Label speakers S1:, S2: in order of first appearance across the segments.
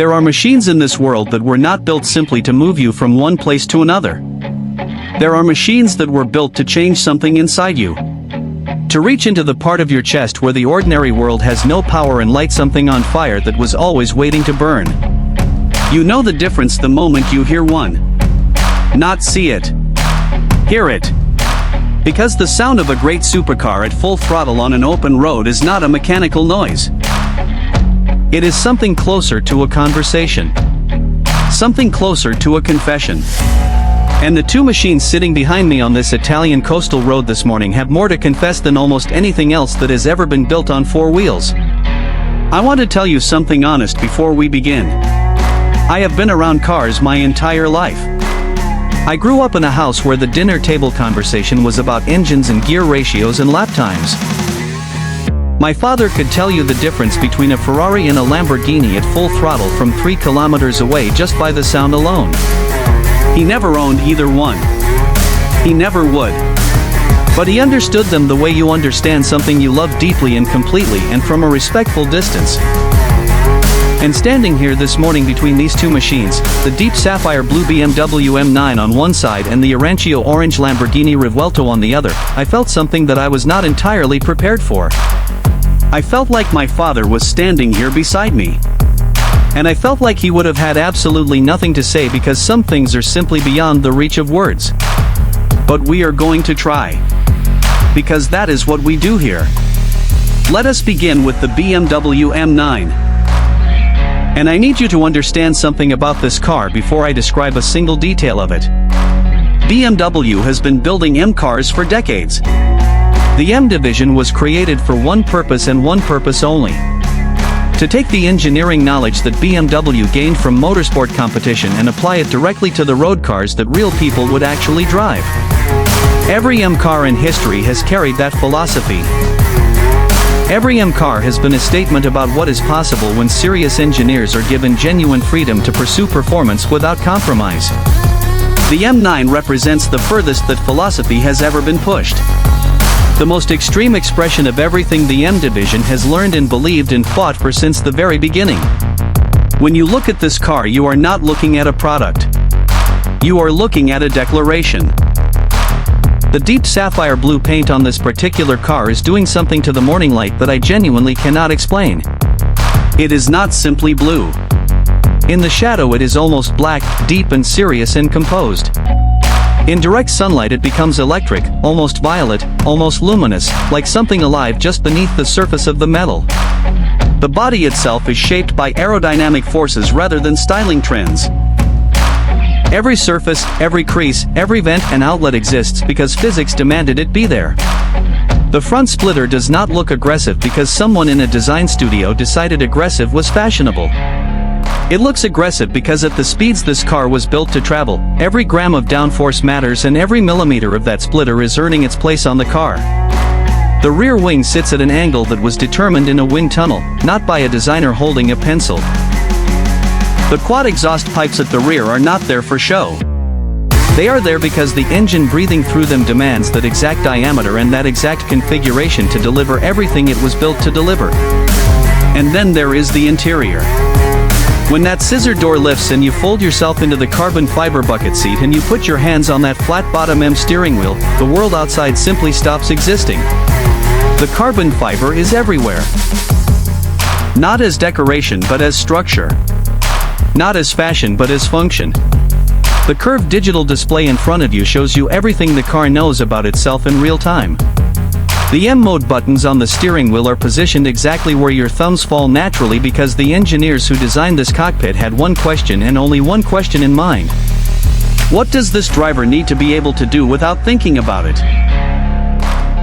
S1: There are machines in this world that were not built simply to move you from one place to another. There are machines that were built to change something inside you. To reach into the part of your chest where the ordinary world has no power and light something on fire that was always waiting to burn. You know the difference the moment you hear one. Not see it. Hear it. Because the sound of a great supercar at full throttle on an open road is not a mechanical noise. It is something closer to a conversation. Something closer to a confession. And the two machines sitting behind me on this Italian coastal road this morning have more to confess than almost anything else that has ever been built on four wheels. I want to tell you something honest before we begin. I have been around cars my entire life. I grew up in a house where the dinner table conversation was about engines and gear ratios and lap times. My father could tell you the difference between a Ferrari and a Lamborghini at full throttle from 3 kilometers away just by the sound alone. He never owned either one. He never would. But he understood them the way you understand something you love deeply and completely and from a respectful distance. And standing here this morning between these two machines, the deep sapphire blue BMW M9 on one side and the Arancio orange Lamborghini Revuelto on the other, I felt something that I was not entirely prepared for. I felt like my father was standing here beside me. And I felt like he would have had absolutely nothing to say because some things are simply beyond the reach of words. But we are going to try. Because that is what we do here. Let us begin with the BMW M9. And I need you to understand something about this car before I describe a single detail of it. BMW has been building M cars for decades. The M division was created for one purpose and one purpose only. To take the engineering knowledge that BMW gained from motorsport competition and apply it directly to the road cars that real people would actually drive. Every M car in history has carried that philosophy. Every M car has been a statement about what is possible when serious engineers are given genuine freedom to pursue performance without compromise. The M9 represents the furthest that philosophy has ever been pushed. The most extreme expression of everything the M division has learned and believed and fought for since the very beginning. When you look at this car, you are not looking at a product. You are looking at a declaration. The deep sapphire blue paint on this particular car is doing something to the morning light that I genuinely cannot explain. It is not simply blue. In the shadow it is almost black, deep and serious and composed. In direct sunlight it becomes electric, almost violet, almost luminous, like something alive just beneath the surface of the metal. The body itself is shaped by aerodynamic forces rather than styling trends. Every surface, every crease, every vent and outlet exists because physics demanded it be there. The front splitter does not look aggressive because someone in a design studio decided aggressive was fashionable. It looks aggressive because at the speeds this car was built to travel, every gram of downforce matters and every millimeter of that splitter is earning its place on the car. The rear wing sits at an angle that was determined in a wind tunnel, not by a designer holding a pencil. The quad exhaust pipes at the rear are not there for show. They are there because the engine breathing through them demands that exact diameter and that exact configuration to deliver everything it was built to deliver. And then there is the interior. When that scissor door lifts and you fold yourself into the carbon fiber bucket seat and you put your hands on that flat-bottom M steering wheel, the world outside simply stops existing. The carbon fiber is everywhere. Not as decoration but as structure. Not as fashion but as function. The curved digital display in front of you shows you everything the car knows about itself in real time. The M mode buttons on the steering wheel are positioned exactly where your thumbs fall naturally because the engineers who designed this cockpit had one question and only one question in mind. What does this driver need to be able to do without thinking about it?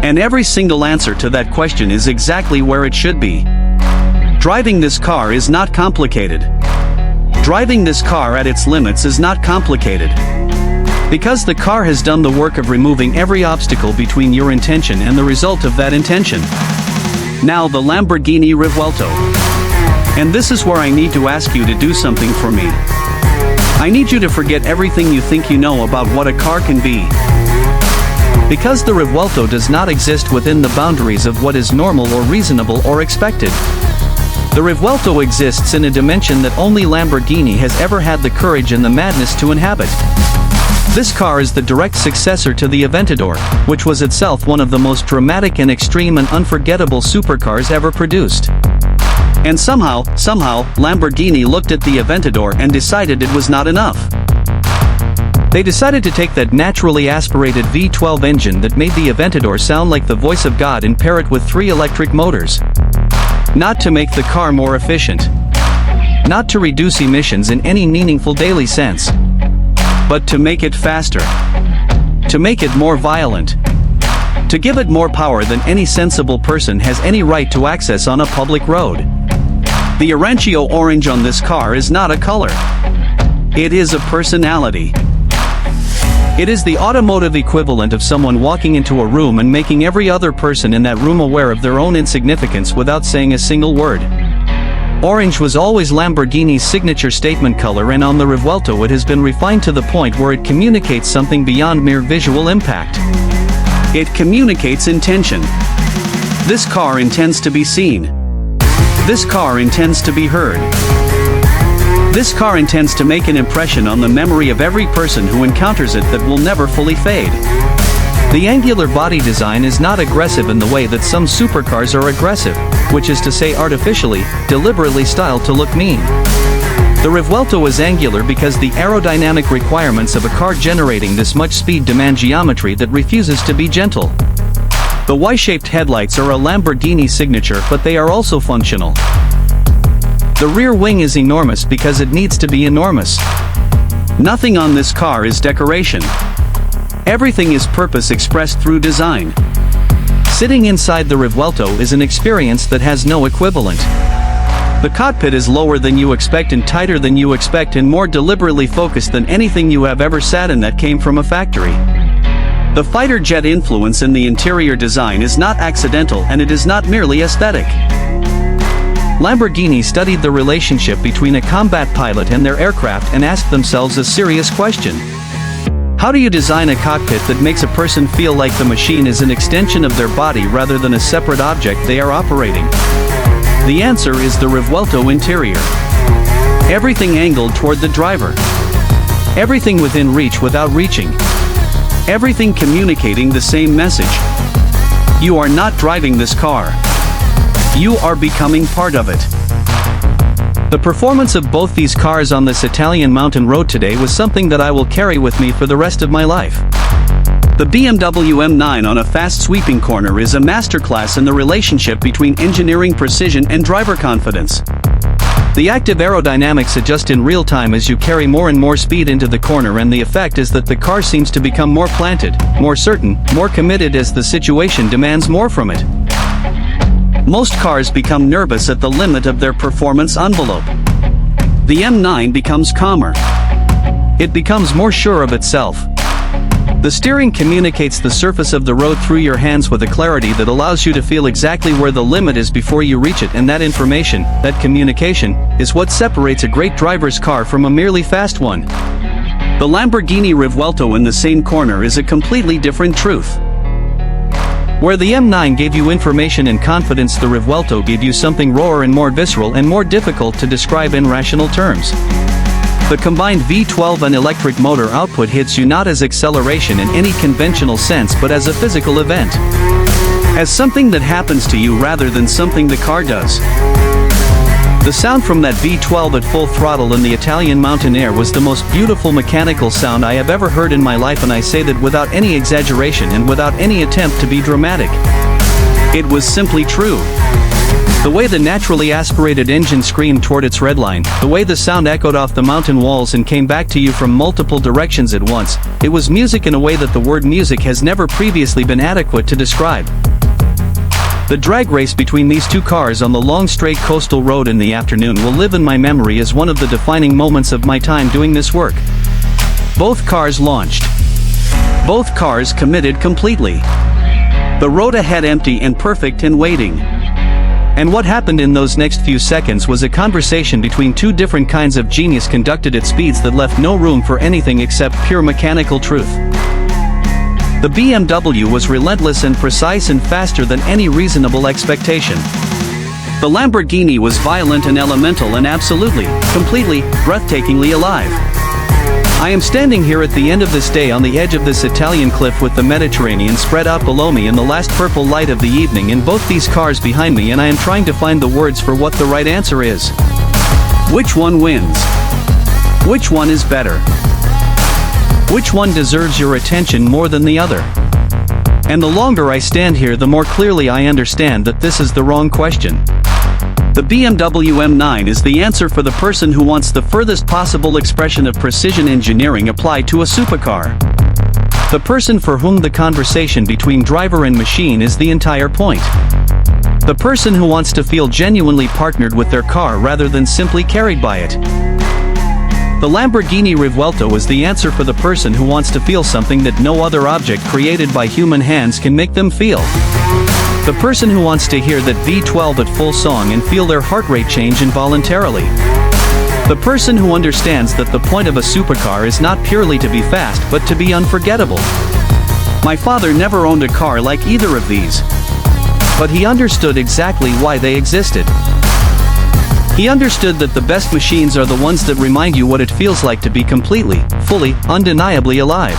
S1: And every single answer to that question is exactly where it should be. Driving this car is not complicated. Driving this car at its limits is not complicated. Because the car has done the work of removing every obstacle between your intention and the result of that intention. Now the Lamborghini Revuelto. And this is where I need to ask you to do something for me. I need you to forget everything you think you know about what a car can be. Because the Revuelto does not exist within the boundaries of what is normal or reasonable or expected. The Revuelto exists in a dimension that only Lamborghini has ever had the courage and the madness to inhabit. This car is the direct successor to the Aventador, which was itself one of the most dramatic and extreme and unforgettable supercars ever produced. And somehow, Lamborghini looked at the Aventador and decided it was not enough. They decided to take that naturally aspirated V12 engine that made the Aventador sound like the voice of God and pair it with 3 electric motors. Not to make the car more efficient. Not to reduce emissions in any meaningful daily sense. But to make it faster. To make it more violent. To give it more power than any sensible person has any right to access on a public road. The Arancio orange on this car is not a color. It is a personality. It is the automotive equivalent of someone walking into a room and making every other person in that room aware of their own insignificance without saying a single word. Orange was always Lamborghini's signature statement color, and on the Revuelto it has been refined to the point where it communicates something beyond mere visual impact. It communicates intention. This car intends to be seen. This car intends to be heard. This car intends to make an impression on the memory of every person who encounters it that will never fully fade. The angular body design is not aggressive in the way that some supercars are aggressive, which is to say artificially, deliberately styled to look mean. The Revuelto is angular because the aerodynamic requirements of a car generating this much speed demand geometry that refuses to be gentle. The Y-shaped headlights are a Lamborghini signature, but they are also functional. The rear wing is enormous because it needs to be enormous. Nothing on this car is decoration. Everything is purpose expressed through design. Sitting inside the Revuelto is an experience that has no equivalent. The cockpit is lower than you expect and tighter than you expect and more deliberately focused than anything you have ever sat in that came from a factory. The fighter jet influence in the interior design is not accidental, and it is not merely aesthetic. Lamborghini studied the relationship between a combat pilot and their aircraft and asked themselves a serious question. How do you design a cockpit that makes a person feel like the machine is an extension of their body rather than a separate object they are operating? The answer is the Revuelto interior. Everything angled toward the driver. Everything within reach without reaching. Everything communicating the same message. You are not driving this car. You are becoming part of it. The performance of both these cars on this Italian mountain road today was something that I will carry with me for the rest of my life. The BMW M9 on a fast sweeping corner is a masterclass in the relationship between engineering precision and driver confidence. The active aerodynamics adjust in real time as you carry more and more speed into the corner, and the effect is that the car seems to become more planted, more certain, more committed as the situation demands more from it. Most cars become nervous at the limit of their performance envelope. The M9 becomes calmer. It becomes more sure of itself. The steering communicates the surface of the road through your hands with a clarity that allows you to feel exactly where the limit is before you reach it, and that information, that communication, is what separates a great driver's car from a merely fast one. The Lamborghini Revuelto in the same corner is a completely different truth. Where the M9 gave you information and confidence, the Revuelto gave you something rawer and more visceral and more difficult to describe in rational terms. The combined V12 and electric motor output hits you not as acceleration in any conventional sense but as a physical event. As something that happens to you rather than something the car does. The sound from that V12 at full throttle in the Italian mountain air was the most beautiful mechanical sound I have ever heard in my life, and I say that without any exaggeration and without any attempt to be dramatic. It was simply true. The way the naturally aspirated engine screamed toward its redline, the way the sound echoed off the mountain walls and came back to you from multiple directions at once, it was music in a way that the word music has never previously been adequate to describe. The drag race between these two cars on the long straight coastal road in the afternoon will live in my memory as one of the defining moments of my time doing this work. Both cars launched. Both cars committed completely. The road ahead empty and perfect and waiting. And what happened in those next few seconds was a conversation between two different kinds of genius conducted at speeds that left no room for anything except pure mechanical truth. The BMW was relentless and precise and faster than any reasonable expectation. The Lamborghini was violent and elemental and absolutely, completely, breathtakingly alive. I am standing here at the end of this day on the edge of this Italian cliff with the Mediterranean spread out below me in the last purple light of the evening and both these cars behind me, and I am trying to find the words for what the right answer is. Which one wins? Which one is better? Which one deserves your attention more than the other? And the longer I stand here, the more clearly I understand that this is the wrong question. The BMW M9 is the answer for the person who wants the furthest possible expression of precision engineering applied to a supercar. The person for whom the conversation between driver and machine is the entire point. The person who wants to feel genuinely partnered with their car rather than simply carried by it. The Lamborghini Revuelto is the answer for the person who wants to feel something that no other object created by human hands can make them feel. The person who wants to hear that V12 at full song and feel their heart rate change involuntarily. The person who understands that the point of a supercar is not purely to be fast but to be unforgettable. My father never owned a car like either of these. But he understood exactly why they existed. He understood that the best machines are the ones that remind you what it feels like to be completely, fully, undeniably alive.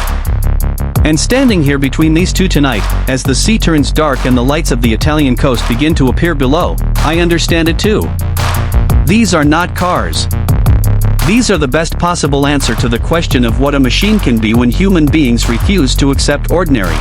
S1: And standing here between these two tonight, as the sea turns dark and the lights of the Italian coast begin to appear below, I understand it too. These are not cars. These are the best possible answer to the question of what a machine can be when human beings refuse to accept ordinary.